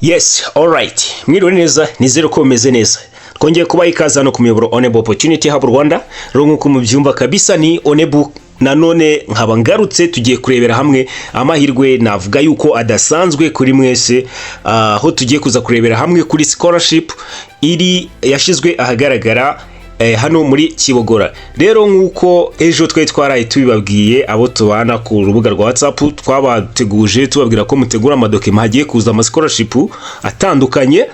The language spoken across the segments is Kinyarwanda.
Yes, alright. Mwiriwe neza, nizere ko mumeze neza. Twongeye kuba ikaze hano ku muyoboro Onebu Opportunity Hub Rwanda. Rero nkuko mubyumva kabisa ni Onebu nanone nkaba ngarutse tugiye kurebera hamwe amahirwe navuga yuko adasanzwe kuri mwese, aho tugiye kuza kurebera hamwe kuri scholarship iri yashizwe ahagaragara hano muri Kibogora. Rero nkuko ejo twaraye tubibabwiye abo tubana ku rubuga rwa WhatsApp, twabateguje tubabwira ko mutegura amadokima hagiye kuza ama scholarship atandukanye,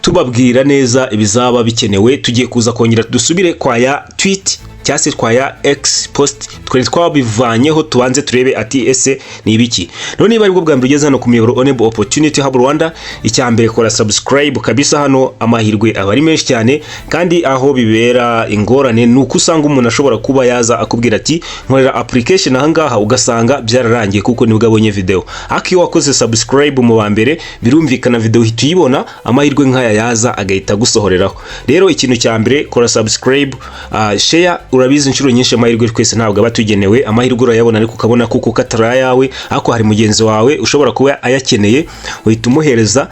tubabwira neza ibizaba bikenewe. Tugiye kuza kongera dusubire kwa ya tweet cyase kwa ya X post twari twabivanyeho, tubanze turebe ati ese ni ibiki. None niba ari bwo bwa mbere ugeze hano ku muyoboro Onebu Opportunity Hub Rwanda, icyambere kora subscribe kabisa. Hano amahirwe aba ari menshi cyane, kandi aho bibera ingorane nuko usanga umuntu ashobora kuba yaza akubwira ati nkorera application ahangaha, ugasanga byararangiye kuko nibwo abonye video. Akiyo wakoze subscribe mu ba mbere, birumvikana video uhita uyibona, amahirwe nkaya yaza agahita gusohoreraho. Rero ikintu cyambere kora subscribe, share. Urabizi inshuro nyinshi amahirwe twese ntabwo abatugenewe, amahirwe urayabona ariko ukabona kuko katara yawe, ako hari mugenzi wawe ushobora kuba ayakeneye, uhita umuhereza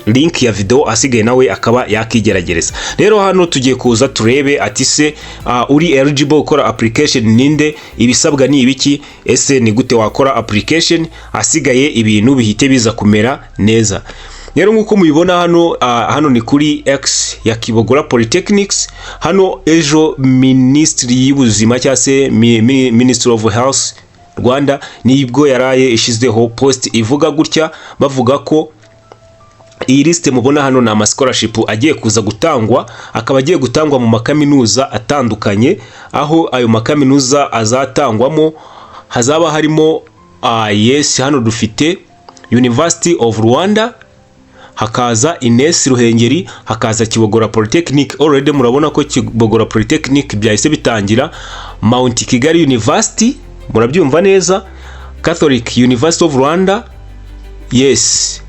link ya video asigaye nawe akaba yakigeragereza. Rero hano tugiye kuza turebe ati se uri eligible gukora application ninde, ibisabwa ni ibiki, ese ni gute wakora application, asigaye ibintu bihite biza kumera neza. Rero nkuko mubibona hano ni kuri X ya Kibogora Polytechnics. Hano ejo Ministry y'ubuzima cyase Ministry of Health Rwanda nibwo yaraye ishizeho post ivuga gutya, bavuga ko iyi liste mubona hano na ama scholarship agiye kuza gutangwa, akaba agiye gutangwa mu makaminuza atandukanye, aho ayo makaminuza azatangwamo hazaba harimo yes, hano dufite University of Rwanda, hakaza Ines Ruhengeri, hakaza Kibogora Polytechnic. Already murabona ko Kibogora Polytechnic byahise bitangira. Mount Kigali University, murabyumva neza. Catholic University of Rwanda, yes,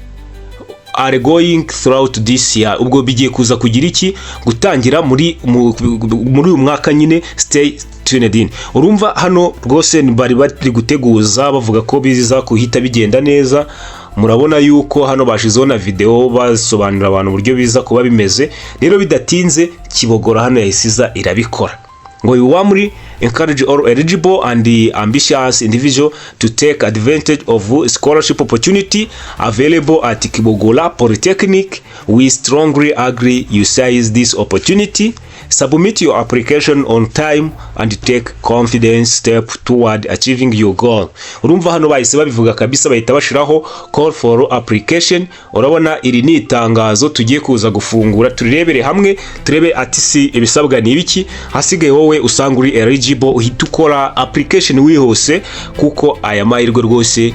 are going throughout this year. Ubwo bigiye kuza kugira iki, gutangira muri uyu mwaka nyine. Stay tuned in. Urumva hano rwose bari guteguza bavuga ko biza kuhita bigenda neza. Murabona yuko hano bashizeho na video basobanurira abantu uburyo biza kuba bimeze. Rero bidatinze Kibogora hano yahisiza irabikora ngo you warmly encourage all eligible and ambitious individual to take advantage of scholarship opportunity available at Kibogora Polytechnic. We strongly agree you seize this opportunity. Submit your application on time and take confident step toward achieving your goal. Urumva hano bahise babivuga kabisa, bahita bashiraho call for application. Urabona iri ni itangazo tugiye kuza gufungura, turebere hamwe turebe ati si ibisabwa ni ibiki, hasigaye wowe usanga uri eligible uhita ukora application wihose, kuko aya mahirwe rwose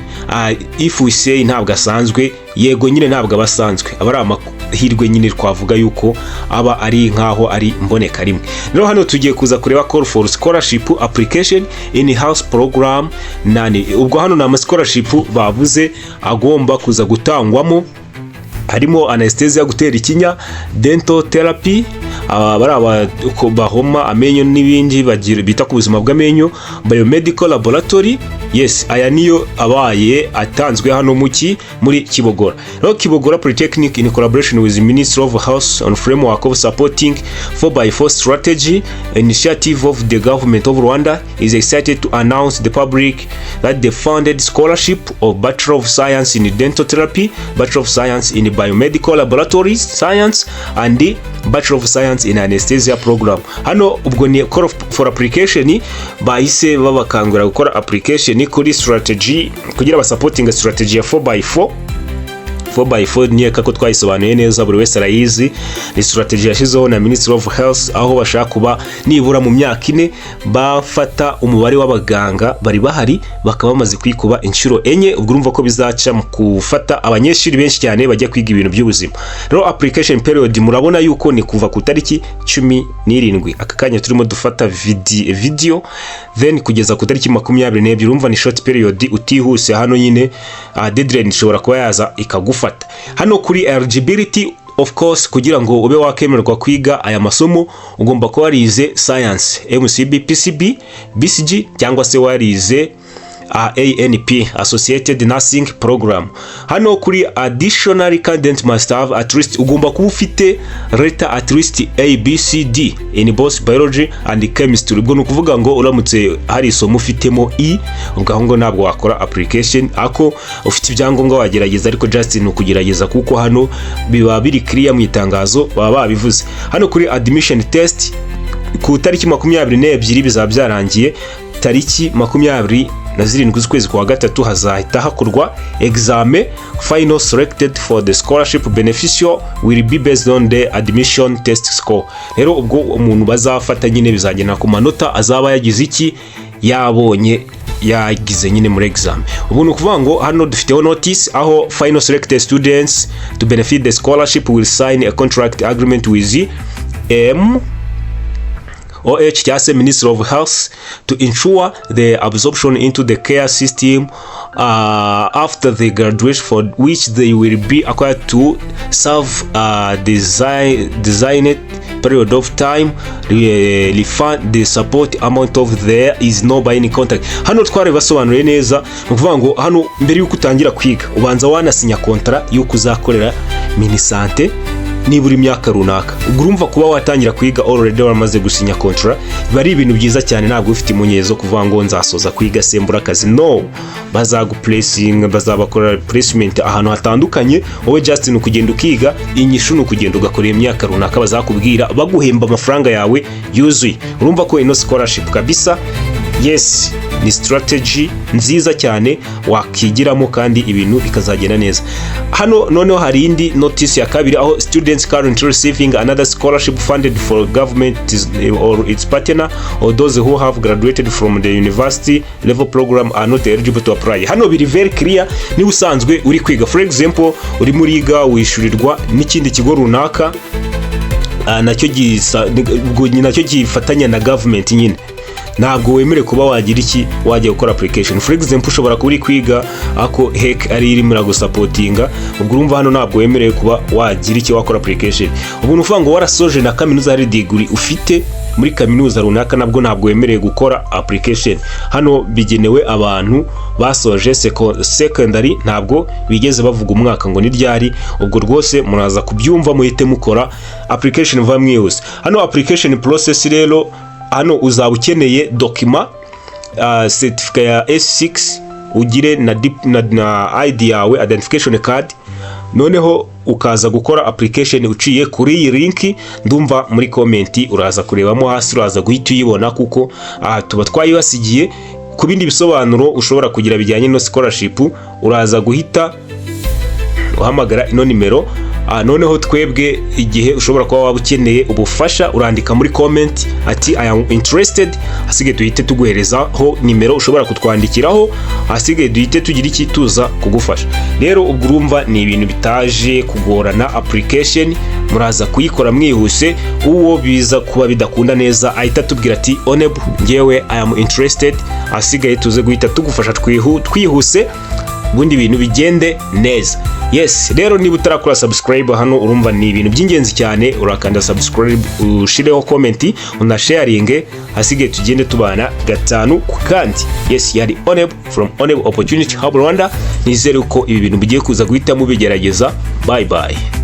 if we say ntabwo asanzwe, yego nyine ntabwo abasanzwe, aba ari amahirwe nyine twavuga yuko aba ari nkaho ari mboneka rimwe. Rero hano tugiye kuza kureba call for scholarship application in house program nani. Ubwo hano na ama scholarship bavuze agomba kuza gutangwamo harimo Anaesthesia, gutera ikinya, dental therapy, bahoma amenyo n'ibindi bita ku buzima bw'amenyo, Biomedical Laboratory. Yes, aya niyo abaye atanzwe hano muri Kibogora. Rero Kibogora Polytechnic in collaboration with the Ministry of Health on framework of supporting 4x4 strategy initiative of the government of Rwanda is excited to announce the public that the funded scholarship of Bachelor of Science in Dental Therapy, Bachelor of Science in Biomedical Laboratory Science and the Bachelor of Science in Anaesthesia program. Hano ubwo ni call for application, bahise babakangura gukora application kuri strategy kugira basupporting strategy ya 4x4 niye kako twayisobanuye neza, buri wese arayizi. Ni strategy yashizeho na Ministry of Health, aho bashaka kuba nibura mu myaka 4 bafata umubare w'abaganga bari bahari bakaba bamaze kwikuba inshuro 4. Ubwo urumva ko bizaca mu kufata abanyeshuri benshi cyane bajya kwiga ibintu by'ubuzima. Rero application period murabona yuko ni kuva ku tariki 17. Aka kanya turimo dufata video then kugeza ku tariki 22. Urumva ni short period utihuse. Hano nyine deadline ishobora kuba yaza ikagufata. Hano kuri eligibility, of course, kugira ngo ube wakemererwa kwiga aya masomo ugomba kuba warize science MCB, PCB, BCG cyangwa se warize ANP Associated Nursing Program. Hano kuri additional candidate must have at least, ugomba kuba ufite letter at least A, B, C, D in both biology and chemistry. Ubwo ni ukuvuga ngo uramutse hari isomo ufitemo E, ubwo ngo ntabwo wakora application. Ako ufite ibyangombwa wagerageza, ariko just ni ukugerageza kuko hano biba biri clear mu itangazo baba babivuze. Hano kuri admission test ku tariki 22 bizaba byarangiye, tariki 27 z'ukwezi kwa gatatu hazahita hakorwa examen. Final selected for the scholarship beneficial will be based on the admission test score. Rero ubwo umuntu bazafata nyine bizagena ku manota azaba yagize iki yabonye yagize nyine muri exam. Ubu ni ukuvuga ngo hano dufiteho notice aho final selected students to benefit the scholarship will sign a contract agreement with MoH cyangwa Minister of Health to ensure the absorption into the care system after the graduation, for which they will be required to serve designed period of time. Refund the support amount of there is no binding contract. Hano twari basobanuriye neza, ukuvuga ngo hano mbere yuko utangira kwiga ubanza wanasinya contract yuko uzakorera minisante nibura imyaka runaka. Ubwo urumva kuba watangira kwiga already waramaze gusinya contract bari ibintu byiza cyane. Ntabwo ufite imunyezo kuvuga ngo nzasoza kwiga sembura akazi, no, bazaguplacing, bazabakora placement ahantu hatandukanye. Wowe just ni ukugenda ukiga, inyishu ni ukugenda ugakora imyaka runaka, bazakubwira baguhemba amafaranga yawe yuzuye. Urumva ko ino scholarship kabisa, yes, ni strategy nziza cyane wakigiramo kandi ibintu bikazagenda neza. Hano noneho hari indi notice ya kabiri aho students currently receiving another scholarship funded for government or its partner or those who have graduated from the university level program are not eligible to apply. Hano biri very clear. Ni usanzwe uri kwiga, for example uri muriga wishyurirwa n'ikindi kigo runaka, nacyo gifatanya na government nyine, ntabwo wemere kuba wagira iki wajya gukora application. For example ushobora kuba uri kwiga ako hek ari irimo iragusapotinga, ubwo urumva hano ntabwo wemerewe kuba wagira iki wakora application. Ubu ni uvuga ngo warasoje na kaminuza hari degree ufite muri kaminuza runaka, nabwo ntabwo wemerewe gukora application. Hano bigenewe abantu basoje secondary, ntabwo bigeze bavuga umwaka ngo ni ryari. Ubwo rwose muraza kubyumva muhite mukora application vuba mwihuse. Hano application process rero, hano uzaba ukeneye document certificate ya S6, ugire na ID yawe, identification card. Noneho ukaza gukora application uciye kuri iyi link, ndumva muri comment uraza kurebamo hasi, uraza guhita uyibona kuko tuba twayibasigiye. Ku bindi bisobanuro ushobora kugira bijyanye no scholarship uraza guhita uhamagara ino nimero. Noneho twebwe igihe ushobora kuba waba ukeneye ubufasha urandika muri comment ati I am interested, hasigaye duhite tuguherezaho nimero ushobora kutwandikiraho, hasigaye duhite tugira iki tuza kugufasha. Rero ubwo urumva ni ibintu bitaje kugorana application, muraza kuyikora mwihuse. Uwo biza kuba bidakunda neza ahita tubwira ati Onebu ngewe I am interested, hasigaye tuze guhita tugufasha twihuse ubundi ibintu bigende neza. Yes, rero niba utarakora subscribe hano urumva ni ibintu by'ingenzi cyane, urakanda subscribe, ushireho comment, unasharinge, hasigaye tugende tubana gatanu ku kandi. Yes, yari Onebu from Onebu Opportunity Hub Rwanda. Nizere uko ibi bintu bigiye kuza guhita mubigerageza. Bye bye.